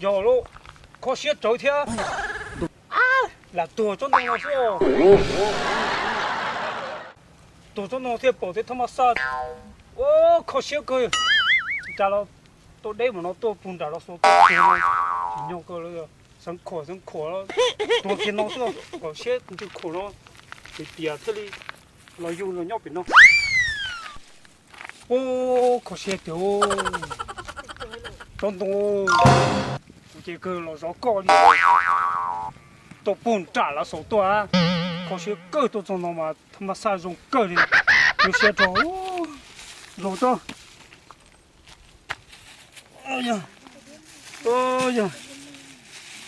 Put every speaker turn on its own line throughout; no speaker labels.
有喽，可惜昨天啊，那多着弄说，多着弄些跑的他妈杀，我可惜个，家了，都累么了，都碰着了说多了，今年个那个生苦了，多天弄说，可惜就苦了，你第二天哩，老有了尿病了，哦，可惜的哦，真的哦。这个老少高哩，都不炸了手段，可是狗都做那么他妈三种狗哩，有些着哦，肉着，哎呀，哎呀，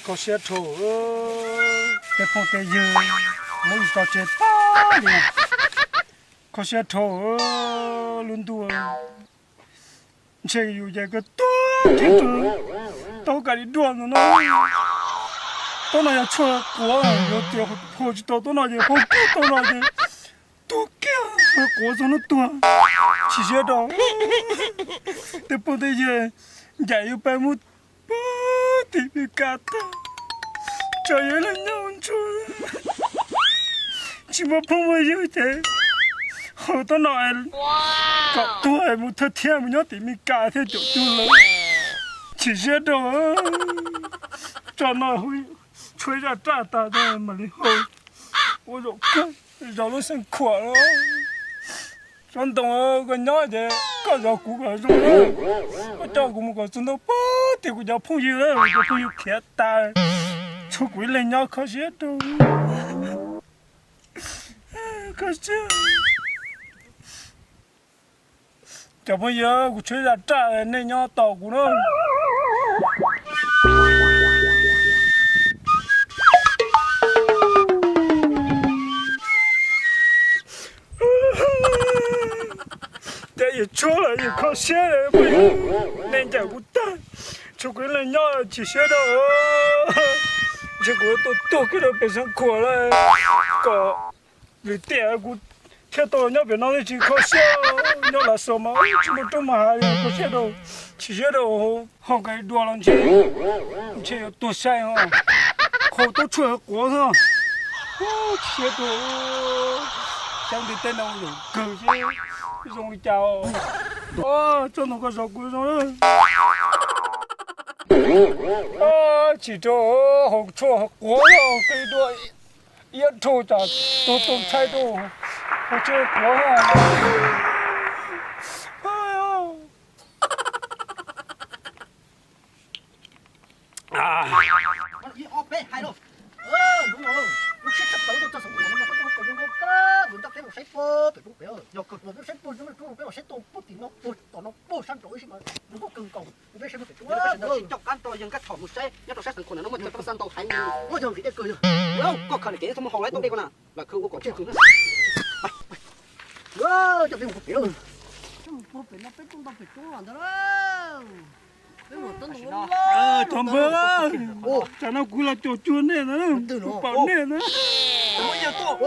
可些丑得碰得有，没有到这大哩，可些丑轮到，这有一个多这种。到家里转着呢，到那要出国，有点跑去到那里，跑到那里，多干，国上的多，其实到，得不得也，也有百亩，不得被干的，这也能弄出，起码碰我有点，好到那里，搞多还没他天没要对面干的就了。其实都，长那会吹着炸弹的么里后，我就看绕了辛苦了，上东个娘的，刚才顾个什么，我照顾么个真的不得个叫朋友了，我朋友开单，出轨人家可惜都，可惜。小朋友，我吹着炸的那娘捣鼓了。这一出来一靠线了，不用人家不打，出轨人家去学的，结果都给他变成苦了，搞你爹我。听到人家别那里去靠线，要来说嘛，这么这么还靠线都，其实都好个多人去，这要多晒啊，好多出来国上，其实都相对等到有狗些容易家哦，这那个小鬼上了，其中好出国上更多，一抽着都猜到。我这国啊！哎呦！啊！
一哦，别害了。đúng rồi. Nó sẽ chấp tới cho sống của nó có những cái vườn đất đấy nó sẽ bơ, phải đúng không? Nó cực nó sẽ bơ, nó sẽ tổ bút thì nó bơ sang rồi chứ mà nó có cần cầu. Nó sẽ phải đúng. Nó sẽ chọc ăn tôi những cái thỏ một xe, nhất là sẽ thành con nó mới cho sang tàu thái. Ôi giời, cái cười. Không, có khả kể không họ lấy tôi đây con nào. Là không có chuyện cứng. Cho thêm một kiểu. Nó phải tung tao phải tung hoàn đó.
Thầm bơ á, chả nào cũng là chỗ chuồn này nữa, bảo này nữa.
Ôi giờ to,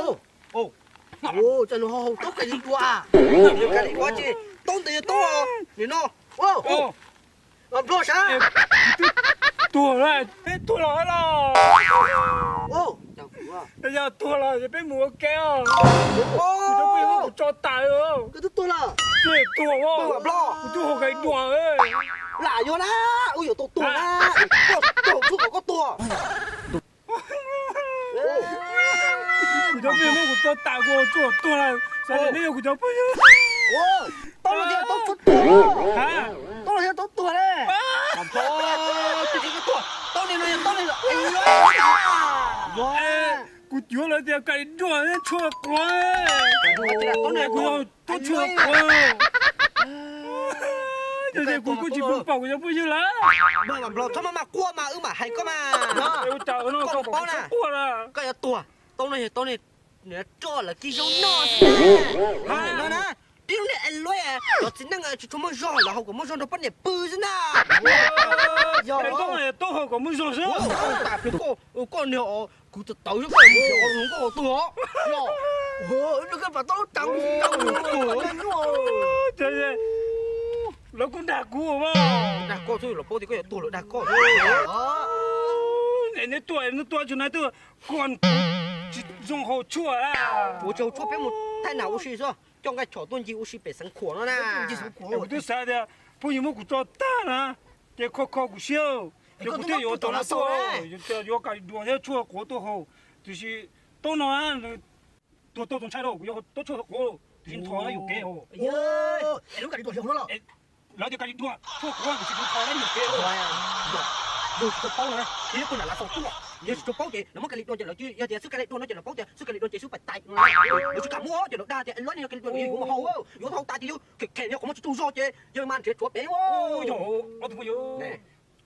chả nó hầu tốt cái gì tua à? Cái gì quá chứ, tốt thì to, nhìn nó, làm sao sao?
Tua lại, tua lại là. Bây giờ tua là thì biết mua kéo. Tôi bây giờ cho tài rồi.
Cái tua là.
Cái tua không? Tôi không cái tua ấy.
Lạ vô đó, ôi dồi tua đó, tua có tua.
Tôi bây giờ tôi tài của tua là sao lại nếu tôi bây giờ.
Tôi là tôi phút tua.
Hả?
Tôi là tôi tua đấy. Làm sao? Tôi chỉ có tua. Tôi này anh nói.
Cô chúa là tiền cái đùa ấy chua quá.
Tôi này
tôi chua quá. Giờ cô chỉ muốn bảo cái bao nhiêu lá.
Mà làm sao mà cua mà hay có mà.
Tôi chào nó có bảo sao cua là.
Cái tua. Tôi này nè cho là cái dấu nó. Nó nè. Điều này anh nói à, đó chính là chúng mình rõ là không có muốn rõ nó bắt nhẹ bự chứ nào.
Cái đó này tôi không có muốn rõ chứ.
Tại vì con nhỏ cứ tự tấu cho cái mình không có tựa. Nó cái mà tao trắng.
Trời ơi. แล้วก็ด่ากูว่า
đã có thôi là bố thì có tổ là đã có
เนี่ยจุดไหนตัวก่อนจงหัวชั่วอ่ะ
我就做别么太难我是说叫个桥段就我是被生火了呢
我都啥的不因为กู做大呢这靠กู笑就不对有多了多就有个多些ชั่ว国多好就是多难多种菜肉有多ชั่ว国平头了有给哦
ơ em lúc cái đồ giống nó là
แล้ว就赶紧多ชั่ว国就是平头了有给哦
rồi chụp bao này thì con là phòng tua giờ chụp bao gì nó mất cái lịch đồ giờ là chứ giờ sức cái lịch đồ nó giờ là bao giờ sức cái lịch đồ chỉ sức bạch tay rồi chứ cả mua giờ nó đa thì anh nói như cái lịch đồ gì cũng mà hầu vô thâu ta thì vô kẹt nó cũng mất tu do chứ giờ man chỉ chuột bé
ôi trời ơi tôi vô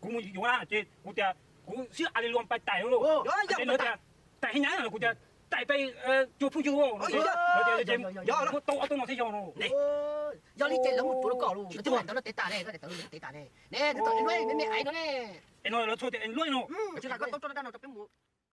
กูมึงอยู่นะเจ๊กูจะกูเชื่ออะไรรวมไปไต่ลูกไต่เลยจะไต่ให้ยังกูจะไต่ไปจูผู้จูเราจะเจ๊กูโตเอาตัวมาที่ยองลูก
do đi chơi lắm một chỗ cỏ luôn chứ không phải nó tê tả này nó tê tả này nè nó tao nuôi mấy ai nó nè
ไอ้น้อยเราช่วยแต่ไอ้รวยลูก
chứ là có tốt cho nó đang nó tập cái mũ